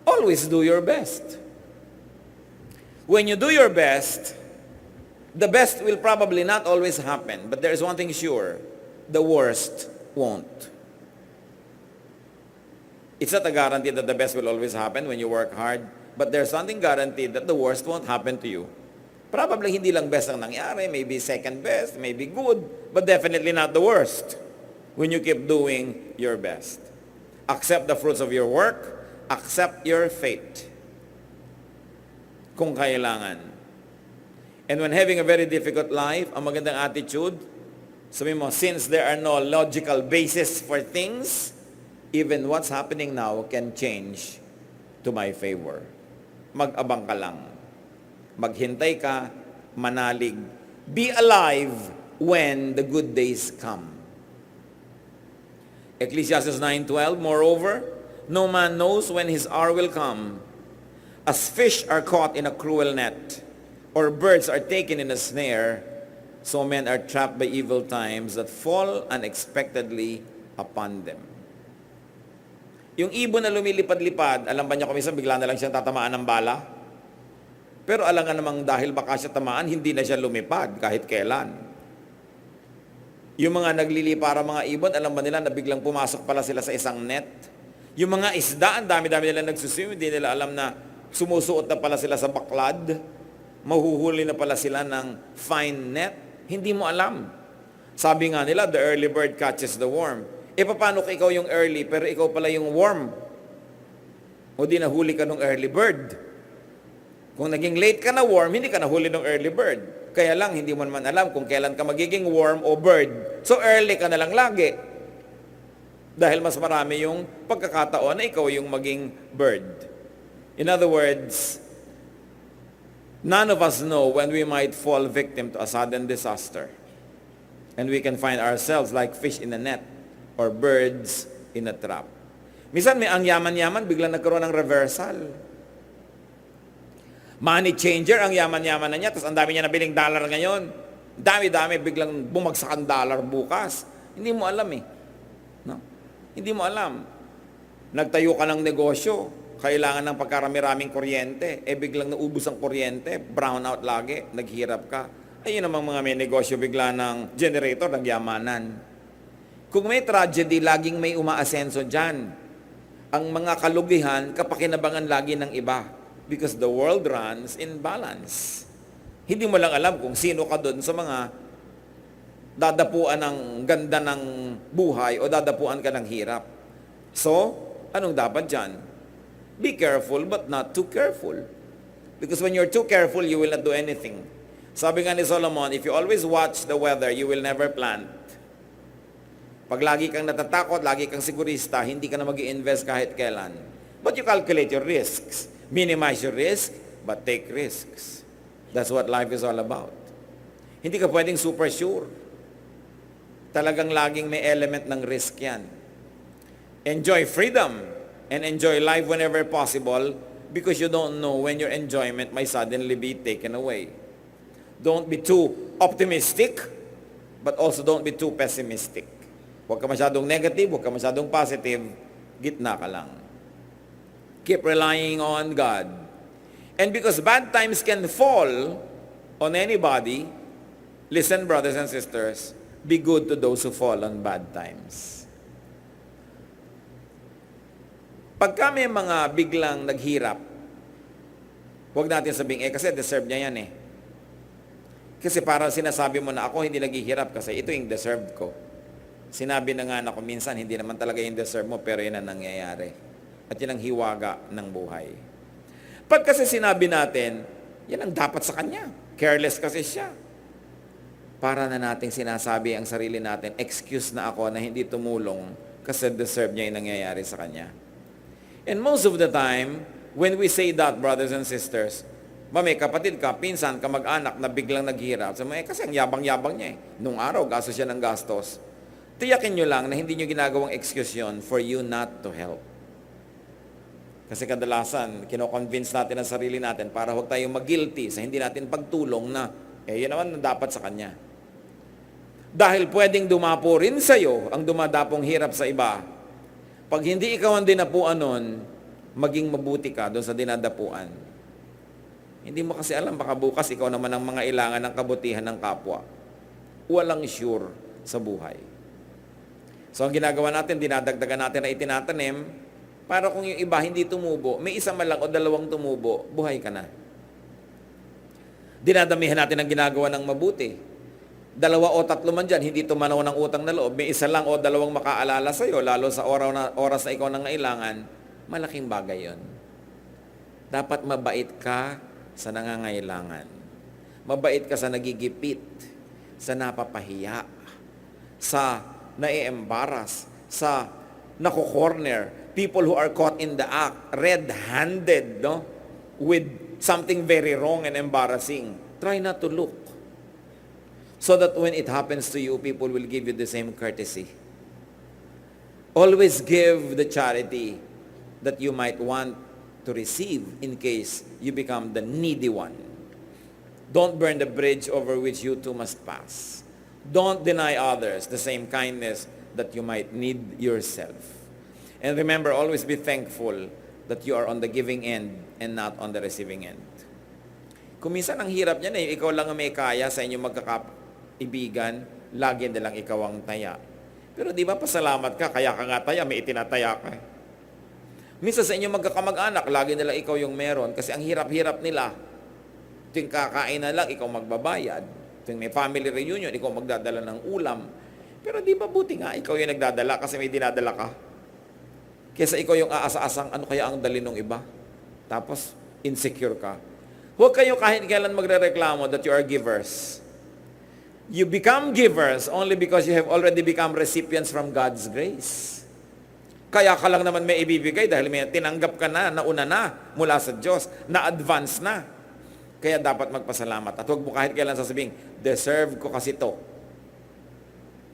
always do your best. When you do your best, The best will probably not always happen, but there is one thing sure, the worst won't. It's not a guarantee that the best will always happen when you work hard, but there's something guaranteed that the worst won't happen to you. Probably hindi lang best ang nangyari, maybe second best, maybe good, but definitely not the worst when you keep doing your best. Accept the fruits of your work, accept your fate kung kailangan. And when having a very difficult life, ang magandang attitude, sabi mo, since there are no logical basis for things, even what's happening now can change to my favor. Mag-abang ka lang. Maghintay ka, manalig. Be alive when the good days come. Ecclesiastes 9:12, moreover, no man knows when his hour will come. As fish are caught in a cruel net, or birds are taken in a snare, so men are trapped by evil times that fall unexpectedly upon them. Yung ibon na lumilipad-lipad, alam ba niya kung minsan bigla na lang siyang tatamaan ng bala? Pero alam nga namang dahil baka siya tamaan, hindi na siya lumipad kahit kailan. Yung mga naglilipara mga ibon, alam ba nila na biglang pumasok pala sila sa isang net? Yung mga isda, ang dami-dami nila nagsuswim, hindi nila alam na sumusuot na pala sila sa baklad. Mahuhuli na pala sila ng fine net. Hindi mo alam. Sabi nga nila, the early bird catches the worm. E paano kung ikaw yung early, pero ikaw pala yung worm? O di nahuli ka ng early bird? Kung naging late ka na worm, hindi ka nahuli ng early bird. Kaya lang, hindi mo naman alam kung kailan ka magiging worm o bird. So early ka na lang lagi. Dahil mas marami yung pagkakataon na ikaw yung maging bird. In other words, none of us know when we might fall victim to a sudden disaster. And we can find ourselves like fish in a net or birds in a trap. Minsan may ang yaman-yaman, biglang nagkaroon ng reversal. Money changer, ang yaman-yaman na niya, tapos ang dami niya nabiling dollar ngayon. Dami-dami, biglang bumagsak ang dollar bukas. Hindi mo alam eh. No? Hindi mo alam. Nagtayo ka ng negosyo, kailangan ng pagkarami-raming kuryente, biglang naubos ang kuryente, brownout lagi, naghirap ka. Ayun namang mga may negosyo bigla ng generator, nagyamanan. Kung may tragedy, laging may umaasenso dyan. Ang mga kalugihan, kapakinabangan lagi ng iba. Because the world runs in balance. Hindi mo lang alam kung sino ka doon sa mga dadapuan ng ganda ng buhay o dadapuan ka ng hirap. So, anong dapat dyan? Be careful but not too careful. Because when you're too careful, you will not do anything. Sabi nga ni Solomon, if you always watch the weather, you will never plant. Pag lagi kang natatakot, lagi kang sigurista, hindi ka na mag-i-invest kahit kailan. But you calculate your risks. Minimize your risk, but take risks. That's what life is all about. Hindi ka pwedeng super sure. Talagang laging may element ng risk yan. Enjoy freedom and enjoy life whenever possible because you don't know when your enjoyment might suddenly be taken away. Don't be too optimistic, but also don't be too pessimistic. Huwag ka masyadong negative, huwag ka masyadong positive, gitna ka lang. Keep relying on God. And because bad times can fall on anybody, listen, brothers and sisters, be good to those who fall on bad times. Pagka may mga biglang naghirap, huwag natin sabihin, kasi deserve niya yan eh. Kasi parang sinasabi mo na ako hindi naghihirap kasi ito yung deserved ko. Sinabi na nga ako minsan, hindi naman talaga yung deserve mo, pero yun ang nangyayari. At yan ang hiwaga ng buhay. Pag kasi sinabi natin, yan ang dapat sa kanya. Careless kasi siya. Para na nating sinasabi ang sarili natin, excuse na ako na hindi tumulong kasi deserve niya yung nangyayari sa kanya. And most of the time, when we say that, brothers and sisters, may kapatid ka, pinsan ka, mag-anak na biglang naghihirap. So, kasi ang yabang-yabang niya eh. Nung araw, gastos siya ng gastos. Tiyakin nyo lang na hindi nyo ginagawang excuse yun for you not to help. Kasi kadalasan, kino-convince natin ang sarili natin para huwag tayong mag-guilty sa hindi natin pagtulong na, yun naman na dapat sa kanya. Dahil pwedeng dumapo rin sa'yo ang dumadapong hirap sa iba. Pag hindi ikaw ang dinapuan nun, maging mabuti ka doon sa dinadapuan. Hindi mo kasi alam, baka bukas ikaw naman ang mga ilangan ng kabutihan ng kapwa. Walang sure sa buhay. So ang ginagawa natin, dinadagdagan natin na itinatanim, para kung yung iba hindi tumubo, may isa man lang o dalawang tumubo, buhay ka na. Dinadamihan natin ang ginagawa ng mabuti. 2 o 3 man dyan, hindi tumanaw ng utang na loob, may isa lang o 2 makaalala sa'yo, lalo sa oras na ikaw nangailangan, malaking bagay yon. Dapat mabait ka sa nangangailangan. Mabait ka sa nagigipit, sa napapahiya, sa nai-embarrass, sa nako-corner, people who are caught in the act, red-handed, no? With something very wrong and embarrassing. Try not to look. So that when it happens to you, people will give you the same courtesy. Always give the charity that you might want to receive in case you become the needy one. Don't burn the bridge over which you too must pass. Don't deny others the same kindness that you might need yourself. And remember, always be thankful that you are on the giving end and not on the receiving end. Kung minsan ang hirap niyan ikaw lang ang may kaya sa inyong magkakaibigan, lagi na lang ikaw ang taya. Pero di ba pasalamat ka, kaya ka nga taya, may itinataya ka. Minsan sa inyong magkakamag-anak, lagi na lang ikaw yung meron kasi ang hirap-hirap nila. Tuwing kakain na lang, ikaw magbabayad. Tuwing may family reunion, ikaw magdadala ng ulam. Pero di ba buti nga, ikaw yung nagdadala kasi may dinadala ka. Kesa ikaw yung aasa-asang, ano kaya ang dali ng iba? Tapos, insecure ka. Huwag kayo kahit kailan magre-reklamo that you are givers. You become givers only because you have already become recipients from God's grace. Kaya ka lang naman may ibibigay dahil may tinanggap ka na, nauna na mula sa Diyos, na-advance na. Kaya dapat magpasalamat. At huwag mo kahit kailan sasabihin, deserve ko kasi to.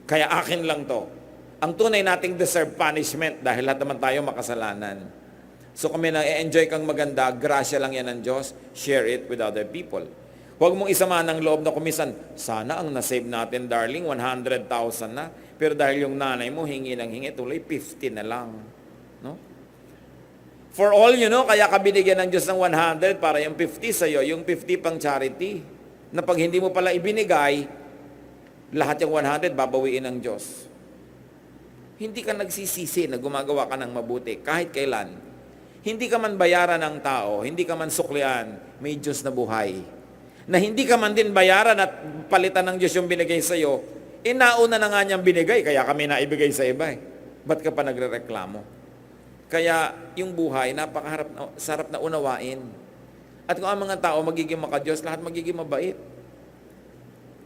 Kaya akin lang to. Ang tunay nating deserve punishment dahil lahat naman tayo makasalanan. So kung may na-enjoy kang maganda, grasya lang yan ng Diyos, share it with other people. Huwag mong isama ng loob na kumisan, sana ang nasave natin, darling, 100,000 na. Pero dahil yung nanay mo, hingi ng hingi, tuloy 50 na lang. No? For all you know, kaya ka binigyan ng Diyos ng 100 para yung 50 sa'yo, yung 50 pang charity. Na pag hindi mo pala ibinigay, lahat yung 100 babawiin ng Diyos. Hindi ka nagsisisi na gumagawa ka ng mabuti kahit kailan. Hindi ka man bayaran ng tao, hindi ka man suklian, may Diyos na buhay. Na hindi ka man din bayaran at palitan ng Diyos yung binigay sa iyo, nauna na nga niyang binigay, kaya kami naibigay sa iba eh. Ba't ka pa nagrereklamo? Kaya yung buhay, sarap na unawain. At kung ang mga tao magiging makadiyos, lahat magiging mabait.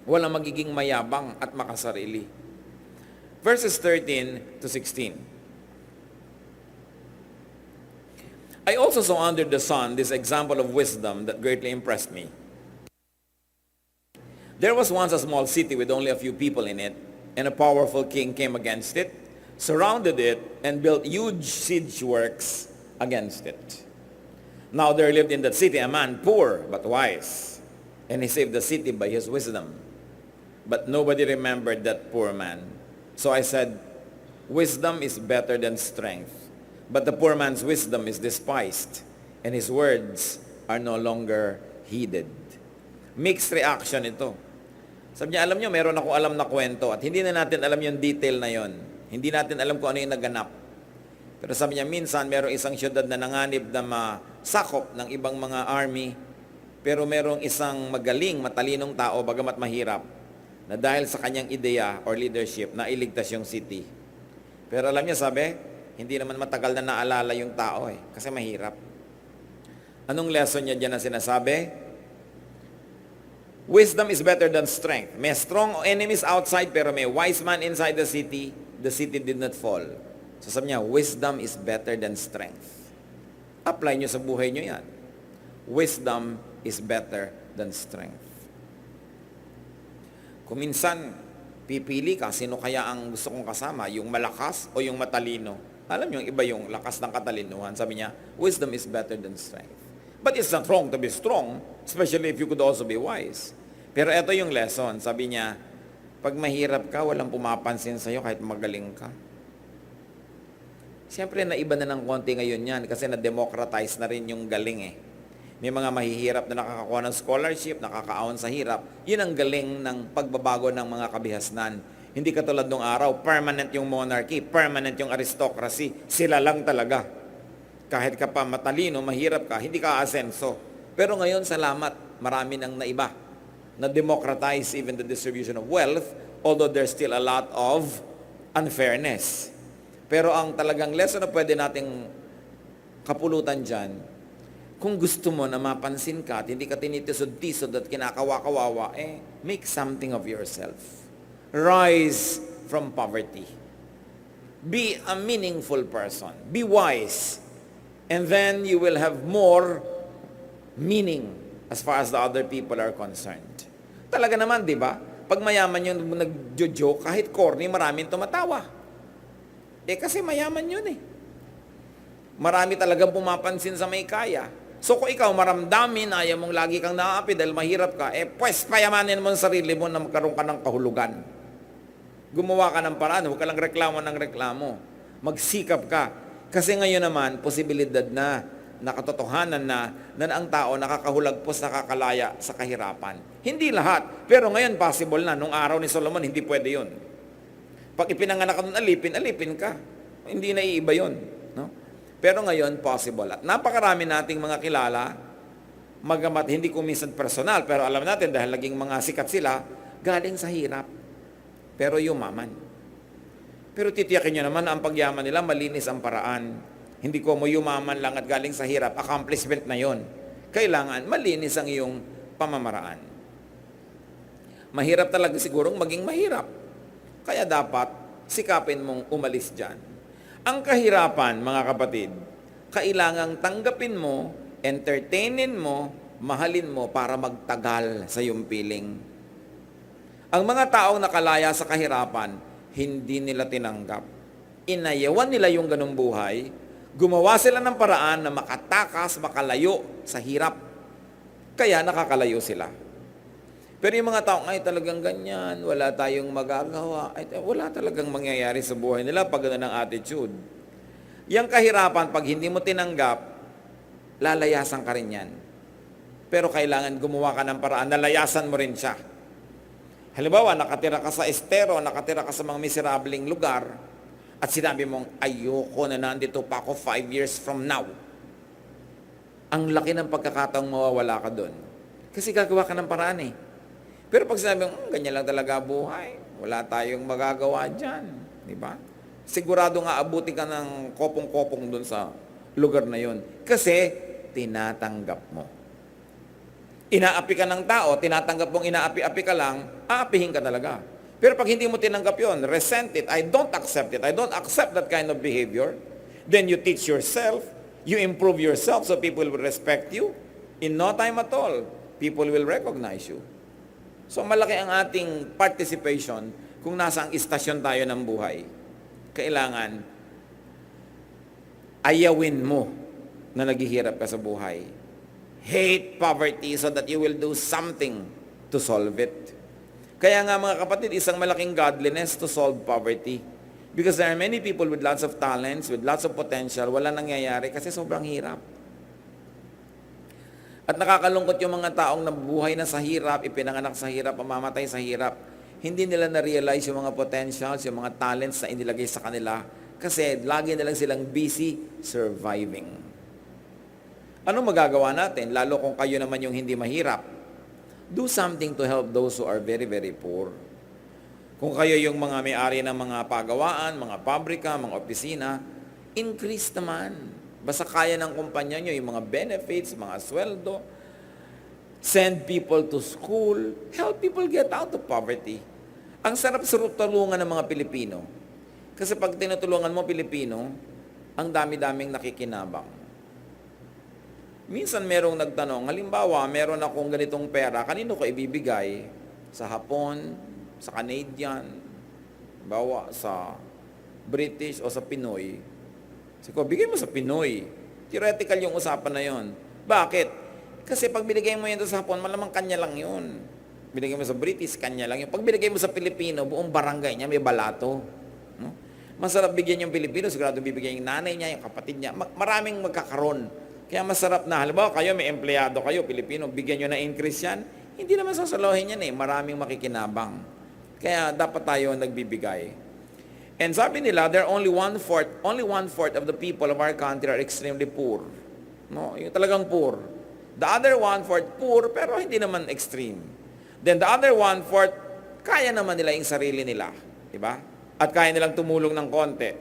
Walang magiging mayabang at makasarili. Verses 13 to 16. I also saw under the sun this example of wisdom that greatly impressed me. There was once a small city with only a few people in it, and a powerful king came against it, surrounded it, and built huge siege works against it. Now there lived in that city a man poor but wise, and he saved the city by his wisdom. But nobody remembered that poor man. So I said, wisdom is better than strength. But the poor man's wisdom is despised, and his words are no longer heeded. Mixed reaction ito. Sabi niya, alam niyo, meron akong alam na kwento at hindi na natin alam yung detail na yon. Hindi natin alam kung ano yung naganap. Pero sabi niya, minsan merong isang syudad na nanganib na masakop ng ibang mga army, pero merong isang magaling, matalinong tao, bagamat mahirap, na dahil sa kanyang ideya or leadership, nailigtas yung city. Pero alam niya, sabi, hindi naman matagal na naalala yung tao kasi mahirap. Anong lesson niya dyan na sinasabi? Wisdom is better than strength. May strong enemies outside pero may wise man inside the city did not fall. So sabi niya, wisdom is better than strength. Apply niyo sa buhay niyo yan. Wisdom is better than strength. Kung minsan, pipili ka, sino kaya ang gusto kong kasama? Yung malakas o yung matalino? Alam niyo, iba yung lakas ng katalinuhan. Sabi niya, wisdom is better than strength. But it's not wrong to be strong, especially if you could also be wise. Pero ito yung lesson. Sabi niya, pag mahirap ka, walang pumapansin sa'yo kahit magaling ka. Siyempre, naiba na ng konti ngayon yan kasi na-democratize na rin yung galing eh. May mga mahihirap na nakakakuha ng scholarship, nakakaahon sa hirap. Yun ang galing ng pagbabago ng mga kabihasnan. Hindi katulad nung araw, permanent yung monarchy, permanent yung aristocracy. Sila lang talaga. Kahit ka pa matalino, mahirap ka, hindi ka asenso. Pero ngayon, salamat, marami nang naiba. Na-democratize even the distribution of wealth, although there's still a lot of unfairness. Pero ang talagang lesson na pwede nating kapulutan dyan, kung gusto mo na mapansin ka at hindi ka tinitisod-tisod at kinakawa-kawawa, make something of yourself. Rise from poverty. Be a meaningful person. Be wise. And then you will have more meaning as far as the other people are concerned. Talaga naman, di ba? Pag mayaman yun, nag-joke, kahit corny, maraming tumatawa. Kasi mayaman yun Marami talagang pumapansin sa may kaya. So kung ikaw maramdamin, ayaw mong lagi kang naaapi dahil mahirap ka, pues payamanin mo ang sarili mo na magkaroon ka ng kahulugan. Gumawa ka ng paraan, huwag ka lang reklamo ng reklamo. Magsikap ka. Kasi ngayon naman, posibilidad na, nakatotohanan na ang tao nakakahulagpos, nakakalaya sa kahirapan. Hindi lahat. Pero ngayon, possible na. Nung araw ni Solomon, hindi pwede yun. Pag ipinanganak ka nun, alipin ka. Hindi na iiba yun. No? Pero ngayon, possible. At napakarami nating mga kilala, magamat hindi ko minsan personal, pero alam natin dahil naging mga sikat sila, galing sa hirap. Pero yumaman. Pero titiyakin nyo naman, ang pagyaman nila, malinis ang paraan. Hindi ko mo yumaman lang at galing sa hirap, accomplishment na yon. Kailangan malinis ang iyong pamamaraan. Mahirap talaga sigurong maging mahirap. Kaya dapat sikapin mong umalis dyan. Ang kahirapan, mga kapatid, kailangang tanggapin mo, entertainin mo, mahalin mo para magtagal sa iyong piling. Ang mga taong nakalaya sa kahirapan, hindi nila tinanggap. Inayawan nila yung ganung buhay, gumawa sila ng paraan na makatakas, makalayo sa hirap. Kaya nakakalayo sila. Pero yung mga taong ay talagang ganyan, wala tayong magagawa, ay wala talagang mangyayari sa buhay nila pag gano'n ang attitude. Yang kahirapan, pag hindi mo tinanggap, lalayasan ka rin yan. Pero kailangan gumawa ka ng paraan, nalayasan mo rin siya. Halimbawa, nakatira ka sa estero, nakatira ka sa mga miserableng lugar, at sinabi mong, ayoko na nandito pa ako 5 years from now. Ang laki ng pagkakataong mawawala ka doon. Kasi gagawa ka ng paraan Pero pag sinabi mong, ganyan lang talaga buhay, wala tayong magagawa dyan. Di ba? Sigurado nga abuti ka ng kopong-kopong doon sa lugar na yon. Kasi, tinatanggap mo. Inaapi ka ng tao, tinatanggap mong inaapi-api ka lang, aapihin ka talaga. Pero pag hindi mo tinanggap yon, resent it, I don't accept it, I don't accept that kind of behavior, then you teach yourself, you improve yourself so people will respect you. In no time at all, people will recognize you. So malaki ang ating participation kung nasa ang istasyon tayo ng buhay. Kailangan ayawin mo na naghihirap ka sa buhay. Hate poverty so that you will do something to solve it. Kaya nga mga kapatid, isang malaking godliness to solve poverty. Because there are many people with lots of talents, with lots of potential, wala nangyayari kasi sobrang hirap. At nakakalungkot yung mga taong nabuhay na sa hirap, ipinanganak sa hirap, mamamatay sa hirap. Hindi nila na-realize yung mga potentials, yung mga talents na inilagay sa kanila kasi lagi na lang silang busy surviving. Ano magagawa natin? Lalo kung kayo naman yung hindi mahirap. Do something to help those who are very, very poor. Kung kayo yung mga may-ari ng mga pagawaan, mga pabrika, mga opisina, increase naman. Basta kaya ng kumpanya nyo, yung mga benefits, mga sweldo, send people to school, help people get out of poverty. Ang sarap-sarap tulungan ng mga Pilipino. Kasi pag tinutulungan mo Pilipino, ang dami-daming nakikinabang. Minsan merong nagtanong, halimbawa, meron akong ganitong pera, kanino ko ibibigay? Sa Hapon, sa Canadian, bawa sa British o sa Pinoy. Siko, bigay mo sa Pinoy. Theoretical yung usapan na yon. Bakit? Kasi pag binigay mo yan sa Hapon, malamang kanya lang yun. Binigay mo sa British, kanya lang yun. Pag binigay mo sa Pilipino, buong barangay niya may balato. No? Masarap bigyan yung Pilipino, sigurado bibigyan yung nanay niya, yung kapatid niya. Maraming magkakaroon Kaya masarap na, halimbawa kayo, may empleyado kayo, Pilipino, bigyan nyo na increase yan, hindi naman sasalohin yan maraming makikinabang. Kaya dapat tayo nagbibigay. And sabi nila, there are only one-fourth of the people of our country are extremely poor. No, yung talagang poor. The other one-fourth poor, pero hindi naman extreme. Then the other one-fourth, kaya naman nila yung sarili nila. Diba? At kaya nilang tumulong ng konti.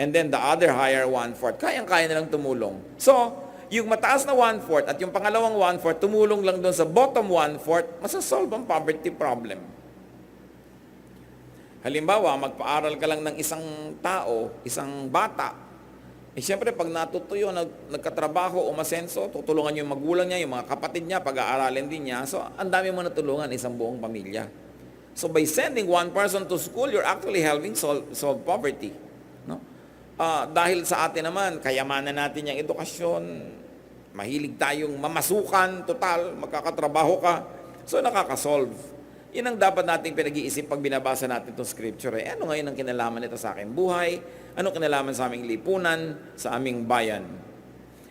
And then the other higher one-fourth, kayang-kaya nilang tumulong. So, yung mataas na one-fourth at yung pangalawang one-fourth, tumulong lang doon sa bottom one-fourth, masasolve ang poverty problem. Halimbawa, magpaaral ka lang ng isang tao, isang bata, siyempre pag natutuyo, nagkatrabaho, umasenso, tutulungan yung magulang niya, yung mga kapatid niya, pag-aaralin din niya. So, ang dami mo natulungan, isang buong pamilya. So, by sending one person to school, you're actually helping solve poverty. No? Dahil sa atin naman, kayamanan natin yung edukasyon, mahilig tayong mamasukan, total, magkakatrabaho ka, so nakakasolve. Yan ang dapat nating pinag-iisip pag binabasa natin itong scripture. Ano ngayon ang kinalaman nito sa aking buhay? Ano kinalaman sa aming lipunan, sa aming bayan?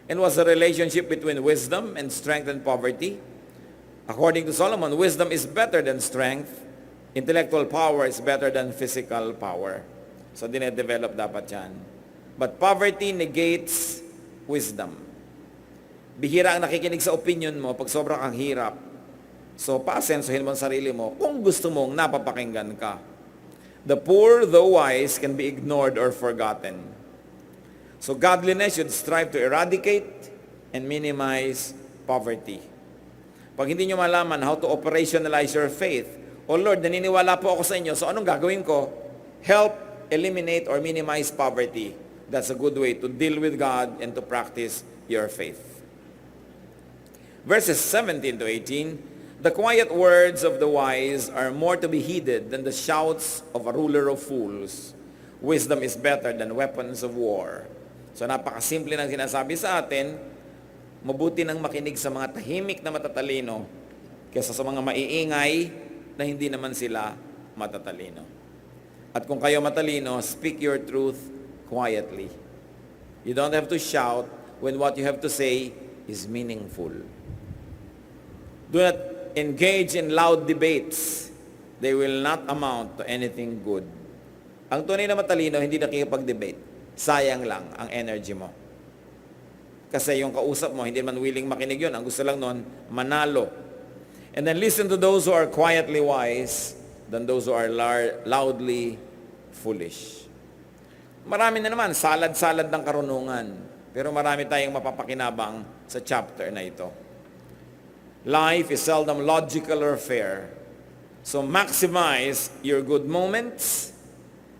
And what's the relationship between wisdom and strength and poverty? According to Solomon, wisdom is better than strength. Intellectual power is better than physical power. So, dinedevelop dapat yan. But poverty negates wisdom. Bihira ang nakikinig sa opinion mo pag sobrang kang hirap. So, paasensohin mo ang sarili mo kung gusto mong napapakinggan ka. The poor, though wise, can be ignored or forgotten. So, godliness should strive to eradicate and minimize poverty. Pag hindi nyo malaman how to operationalize your faith, oh Lord, naniniwala po ako sa inyo, so anong gagawin ko? Help eliminate or minimize poverty. That's a good way to deal with God and to practice your faith. Verses 17 to 18, the quiet words of the wise are more to be heeded than the shouts of a ruler of fools. Wisdom is better than weapons of war. So napakasimple ng sinasabi sa atin, mabuti nang makinig sa mga tahimik na matatalino kaysa sa mga maiingay na hindi naman sila matatalino. At kung kayo matalino, speak your truth quietly. You don't have to shout when what you have to say is meaningful. Do not engage in loud debates. They will not amount to anything good. Ang tunay na matalino, hindi nakikipag-debate. Sayang lang ang energy mo. Kasi yung kausap mo, hindi man willing makinig yun. Ang gusto lang nun, manalo. And then listen to those who are quietly wise than those who are loudly foolish. Marami na naman, salad-salad ng karunungan. Pero marami tayong mapapakinabang sa chapter na ito. Life is seldom logical or fair. So maximize your good moments,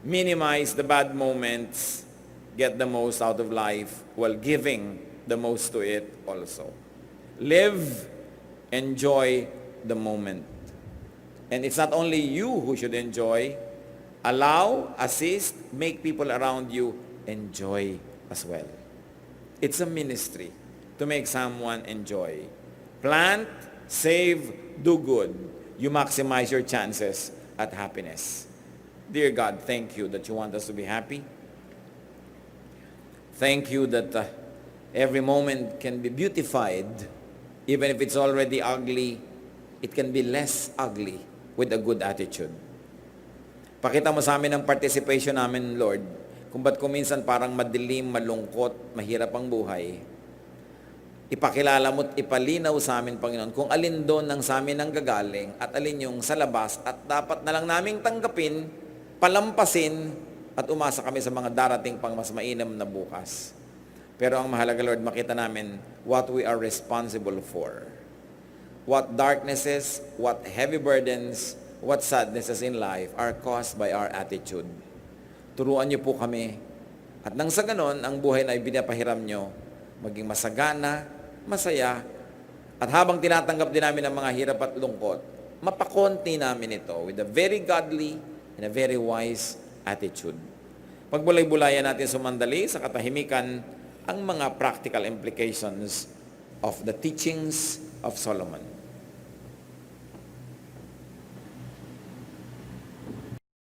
minimize the bad moments, get the most out of life while giving the most to it also. Live, enjoy the moment. And it's not only you who should enjoy. Allow, assist, make people around you enjoy as well. It's a ministry to make someone enjoy. Plant, save, do good. You maximize your chances at happiness. Dear God, thank you that you want us to be happy. Thank you that every moment can be beautified. Even if it's already ugly, it can be less ugly with a good attitude. Pakita mo sa amin ang participation namin, Lord, kung ba't kuminsan parang madilim, malungkot, mahirap ang buhay. Ipakilala mo at ipalinaw sa amin, Panginoon, kung alin doon ang sa amin ang gagaling at alin yung sa labas at dapat na lang naming tanggapin, palampasin at umasa kami sa mga darating pang mas mainam na bukas. Pero ang mahalaga, Lord, makita namin what we are responsible for. What darknesses, what heavy burdens, what sadnesses in life are caused by our attitude. Turuan niyo po kami at nang sa ganon, ang buhay na ibinapahiram niyo maging masagana, masaya, at habang tinatanggap din namin ang mga hirap at lungkot, mapakonti namin ito with a very godly and a very wise attitude. Pagbulay-bulayan natin sumandali sa katahimikan ang mga practical implications of the teachings of Solomon.